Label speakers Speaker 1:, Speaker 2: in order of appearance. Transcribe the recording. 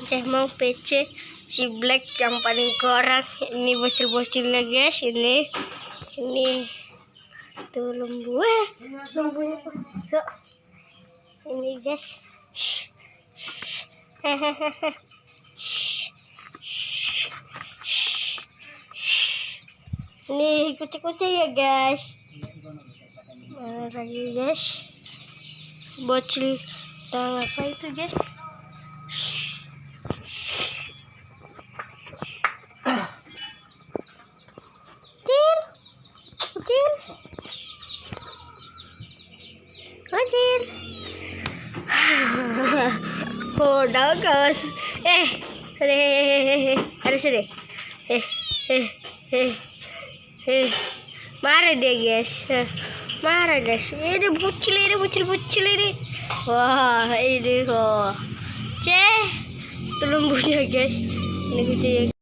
Speaker 1: Ceh mau PC si Black yang paling korang. Ini bocil-bocilnya guys. Ini tuh lembunya so ini guys. Hehehe. Ini kucing-kucing ya guys. Mana lagi guys? Bocil tang apa itu guys? Kucing. Oh, bagus. Harus deh. Marah dia guys. Marah guys. Ini bocil ini. Wah, ini kok. Lembunya guys. Ini kucing.